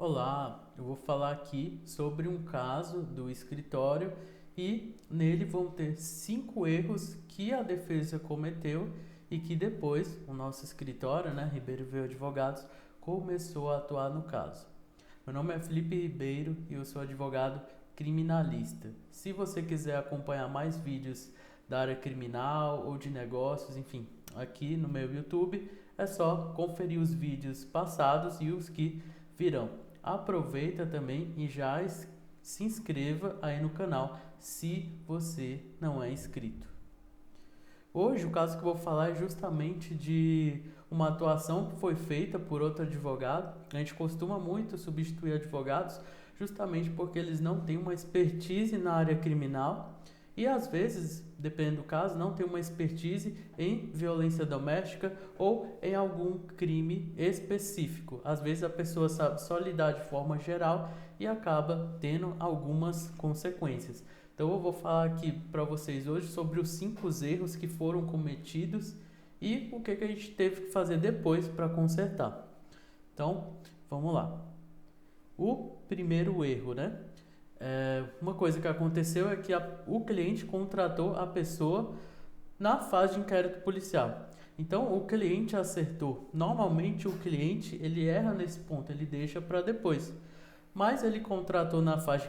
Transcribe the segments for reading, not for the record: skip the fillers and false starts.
Olá, eu vou falar aqui sobre um caso do escritório e nele vão ter 5 erros que a defesa cometeu e que depois o nosso escritório, Ribeiro Veio Advogados, começou a atuar no caso. Meu nome é Felipe Ribeiro e eu sou advogado criminalista. Se você quiser acompanhar mais vídeos da área criminal ou de negócios, enfim, aqui no meu YouTube, é só conferir os vídeos passados e os que virão. Aproveita também e já se inscreva aí no canal se você não é inscrito. Hoje o caso que eu vou falar é justamente de uma atuação que foi feita por outro advogado. A gente costuma muito substituir advogados justamente porque eles não têm uma expertise na área criminal e às vezes, dependendo do caso, não tem uma expertise em violência doméstica ou em algum crime específico. Às vezes a pessoa sabe só lidar de forma geral e acaba tendo algumas consequências. Então eu vou falar aqui para vocês hoje sobre os 5 erros que foram cometidos e o que a gente teve que fazer depois para consertar. Então, vamos lá. O primeiro erro, uma coisa que aconteceu é que o cliente contratou a pessoa na fase de inquérito policial. Então, o cliente acertou. Normalmente, o cliente ele erra nesse ponto, ele deixa para depois. Mas ele contratou na fase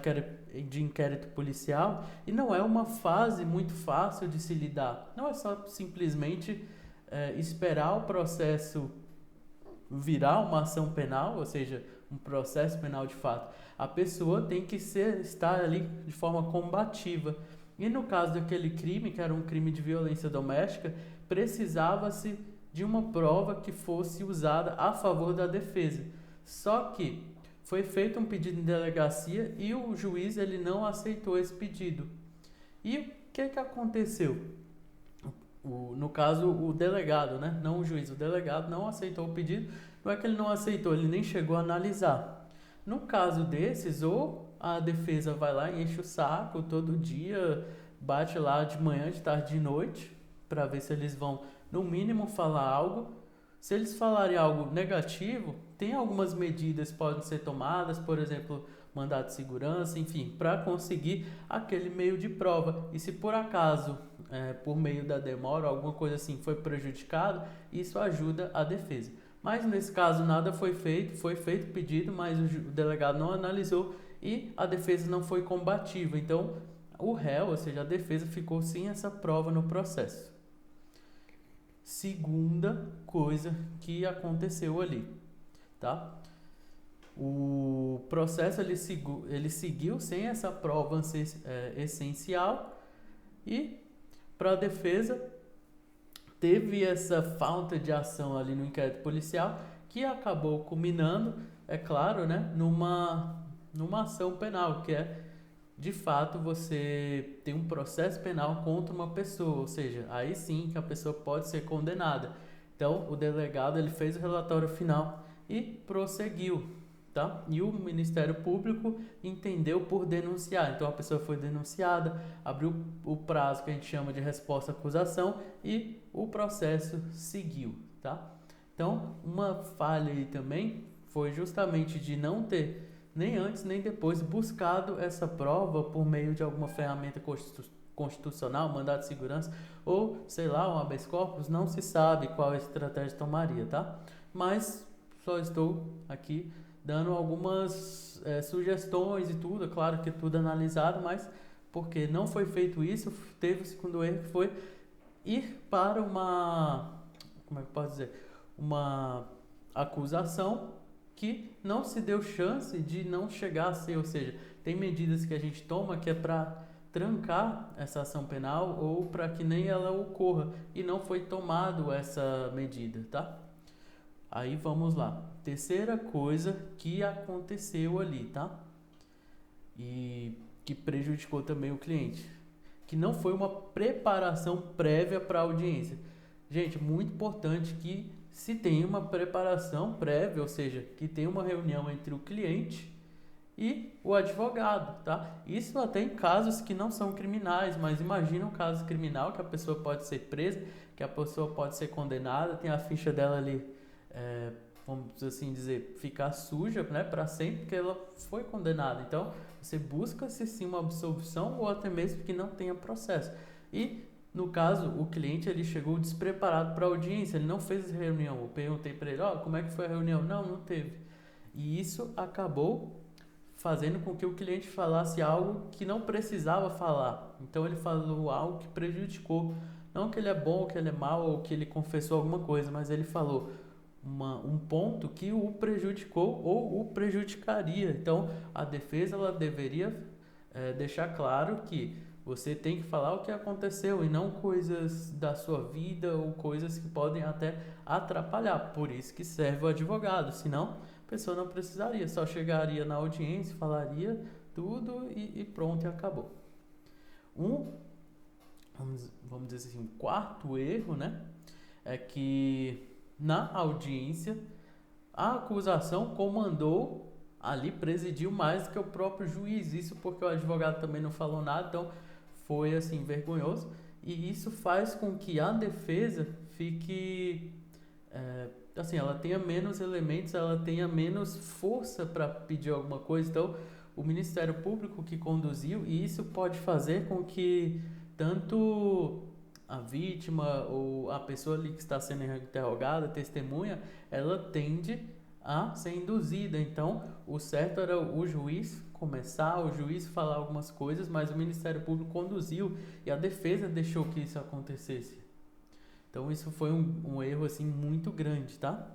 de inquérito policial e não é uma fase muito fácil de se lidar. Não é só simplesmente esperar o processo virar uma ação penal, ou seja, um processo penal de fato. A pessoa tem que estar ali de forma combativa. E no caso daquele crime, que era um crime de violência doméstica, precisava-se de uma prova que fosse usada a favor da defesa. Só que foi feito um pedido em delegacia e o juiz ele não aceitou esse pedido. E o que aconteceu? No caso, o delegado, não o juiz, o delegado não aceitou o pedido. Não é que ele não aceitou, ele nem chegou a analisar. No caso desses, ou a defesa vai lá e enche o saco todo dia, bate lá de manhã, de tarde, de noite, para ver se eles vão, no mínimo, falar algo. Se eles falarem algo negativo, tem algumas medidas que podem ser tomadas, por exemplo, mandado de segurança, enfim, para conseguir aquele meio de prova. E se por acaso, por meio da demora, alguma coisa assim foi prejudicado, isso ajuda a defesa. Mas nesse caso nada foi feito o pedido, mas o delegado não analisou e a defesa não foi combativa. Então o réu, ou seja, a defesa ficou sem essa prova no processo. Segunda coisa que aconteceu ali, tá? O processo ele seguiu sem essa prova essencial e para a defesa teve essa falta de ação ali no inquérito policial que acabou culminando, é claro, numa ação penal, que é de fato você tem um processo penal contra uma pessoa, ou seja, aí sim que a pessoa pode ser condenada. Então o delegado ele fez o relatório final e prosseguiu, tá? E o Ministério Público entendeu por denunciar. Então a pessoa foi denunciada, abriu o prazo que a gente chama de resposta à acusação e o processo seguiu, tá? Então uma falha aí também foi justamente de não ter nem antes nem depois buscado essa prova por meio de alguma ferramenta constitucional, mandado de segurança ou, sei lá, um habeas corpus, não se sabe qual estratégia tomaria, tá? Mas só estou aqui dando algumas sugestões e tudo, é claro que tudo analisado, mas porque não foi feito isso, teve o segundo erro que foi ir para como é que eu posso dizer, uma acusação que não se deu chance de não chegar a ser, ou seja, tem medidas que a gente toma que é para trancar essa ação penal ou para que nem ela ocorra e não foi tomado essa medida, tá? Aí vamos lá. Terceira coisa que aconteceu ali, tá? E que prejudicou também o cliente, que não foi uma preparação prévia para a audiência. Gente, muito importante que se tenha uma preparação prévia, ou seja, que tenha uma reunião entre o cliente e o advogado, tá? Isso até em casos que não são criminais, mas imagina um caso criminal que a pessoa pode ser presa, que a pessoa pode ser condenada, tem a ficha dela ali vamos assim dizer, ficar suja, né, para sempre, porque ela foi condenada. Então, você busca se sim uma absolvição ou até mesmo que não tenha processo. E no caso, o cliente ele chegou despreparado para a audiência, ele não fez reunião. Eu perguntei para ele, como é que foi a reunião? Não teve. E isso acabou fazendo com que o cliente falasse algo que não precisava falar. Então ele falou algo que prejudicou. Não que ele é bom, que ele é mau ou que ele confessou alguma coisa, mas ele falou um ponto que o prejudicou ou o prejudicaria. Então a defesa ela deveria deixar claro que você tem que falar o que aconteceu e não coisas da sua vida ou coisas que podem até atrapalhar. Por isso que serve o advogado, senão a pessoa não precisaria, só chegaria na audiência, falaria tudo e pronto, e acabou. Vamos dizer assim, um quarto erro, né, é que na audiência a acusação comandou ali, presidiu mais do que o próprio juiz. Isso porque o advogado também não falou nada, então foi assim vergonhoso, e isso faz com que a defesa fique assim, ela tenha menos elementos, ela tenha menos força para pedir alguma coisa. Então o Ministério Público que conduziu, e isso pode fazer com que tanto a vítima ou a pessoa ali que está sendo interrogada, testemunha, ela tende a ser induzida. Então o certo era o juiz começar, o juiz falar algumas coisas, mas o Ministério Público conduziu e a defesa deixou que isso acontecesse. Então isso foi um erro assim muito grande, tá?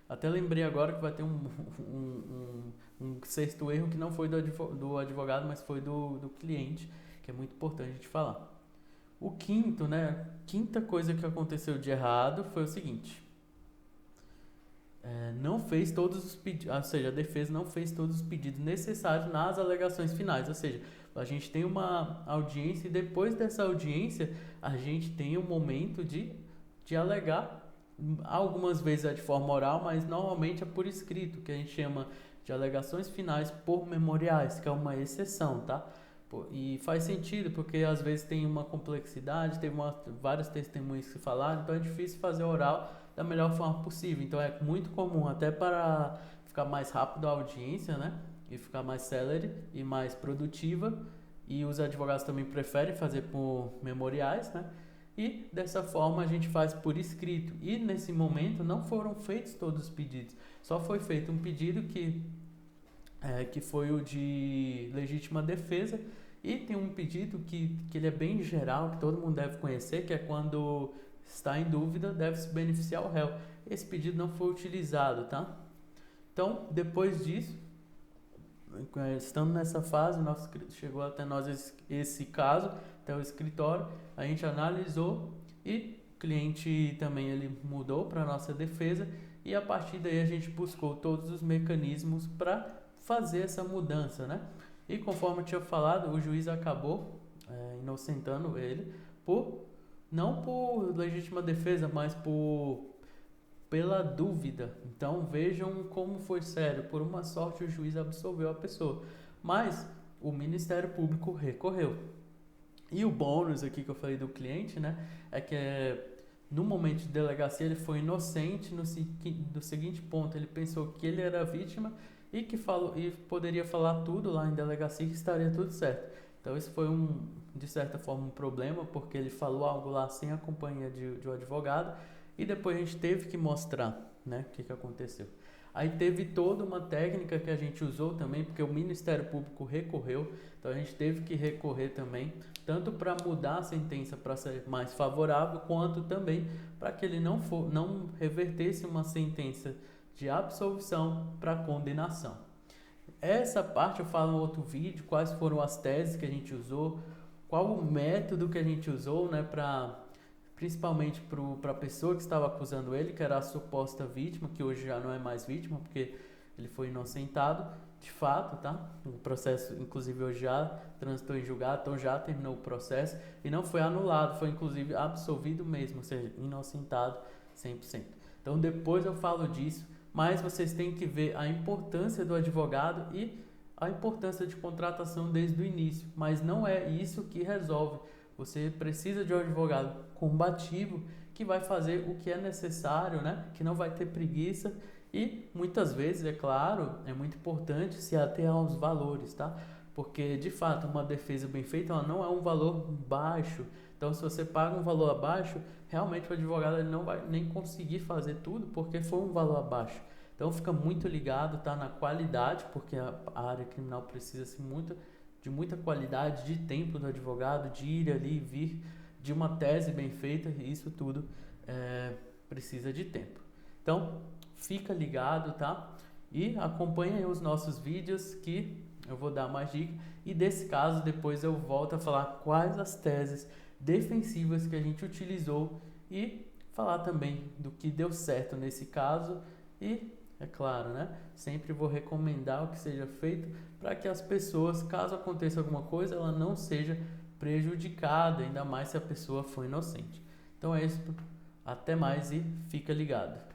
Até lembrei agora que vai ter um sexto erro que não foi do advogado, mas foi do cliente, que é muito importante a gente falar. O quinto, né? Quinta coisa que aconteceu de errado foi o seguinte: não fez todos os pedidos, ou seja, a defesa não fez todos os pedidos necessários nas alegações finais. Ou seja, a gente tem uma audiência e depois dessa audiência a gente tem um momento de alegar. Algumas vezes é de forma oral, mas normalmente é por escrito, que a gente chama de alegações finais por memoriais, que é uma exceção, tá? E faz sentido, porque às vezes tem uma complexidade, teve várias testemunhas que falaram, então é difícil fazer oral da melhor forma possível. Então é muito comum, até para ficar mais rápido a audiência, né? E ficar mais célere e mais produtiva. E os advogados também preferem fazer por memoriais, né? E dessa forma a gente faz por escrito. E nesse momento não foram feitos todos os pedidos. Só foi feito um pedido que foi o de legítima defesa. E tem um pedido que ele é bem geral, que todo mundo deve conhecer, que é quando está em dúvida, deve-se beneficiar o réu. Esse pedido não foi utilizado, tá? Então, depois disso, estando nessa fase, chegou até nós esse caso, até o escritório, a gente analisou e o cliente também ele mudou para a nossa defesa, e a partir daí a gente buscou todos os mecanismos para fazer essa mudança, né? E conforme eu tinha falado, o juiz acabou inocentando ele não por legítima defesa, mas pela dúvida. Então vejam como foi sério. Por uma sorte o juiz absolveu a pessoa, mas o Ministério Público recorreu. E o bônus aqui que eu falei do cliente, né, é que no momento de delegacia ele foi inocente no seguinte ponto: ele pensou que ele era vítima e que poderia falar tudo lá em delegacia, que estaria tudo certo. Então isso foi de certa forma um problema, porque ele falou algo lá sem a companhia de um advogado, e depois a gente teve que mostrar, né, o que aconteceu. Aí teve toda uma técnica que a gente usou também, porque o Ministério Público recorreu, então a gente teve que recorrer também, tanto para mudar a sentença para ser mais favorável, quanto também para que ele não revertesse uma sentença de absolvição para condenação. Essa parte eu falo em outro vídeo, quais foram as teses que a gente usou, qual o método que a gente usou, né, principalmente para a pessoa que estava acusando ele, que era a suposta vítima, que hoje já não é mais vítima, porque ele foi inocentado, de fato, tá? O processo, inclusive, hoje já transitou em julgado, então já terminou o processo e não foi anulado, foi inclusive absolvido mesmo, ou seja, inocentado 100%. Então depois eu falo disso, mas vocês têm que ver a importância do advogado e a importância de contratação desde o início, mas não é isso que resolve. Você precisa de um advogado combativo que vai fazer o que é necessário, né? Que não vai ter preguiça E muitas vezes, é claro, é muito importante se ater aos valores, tá? Porque de fato uma defesa bem feita ela não é um valor baixo. Então se você paga um valor abaixo, realmente o advogado ele não vai nem conseguir fazer tudo porque foi um valor abaixo. Então fica muito ligado, tá, na qualidade, porque a área criminal precisa-se muito de muita qualidade de tempo do advogado, de ir ali e vir, de uma tese bem feita, e isso tudo precisa de tempo. Então fica ligado, tá? E acompanha aí os nossos vídeos que eu vou dar mais dicas. E desse caso depois eu volto a falar quais as teses defensivas que a gente utilizou e falar também do que deu certo nesse caso e, é claro, né? Sempre vou recomendar o que seja feito para que as pessoas, caso aconteça alguma coisa, ela não seja prejudicada, ainda mais se a pessoa for inocente. Então é isso, até mais e fica ligado.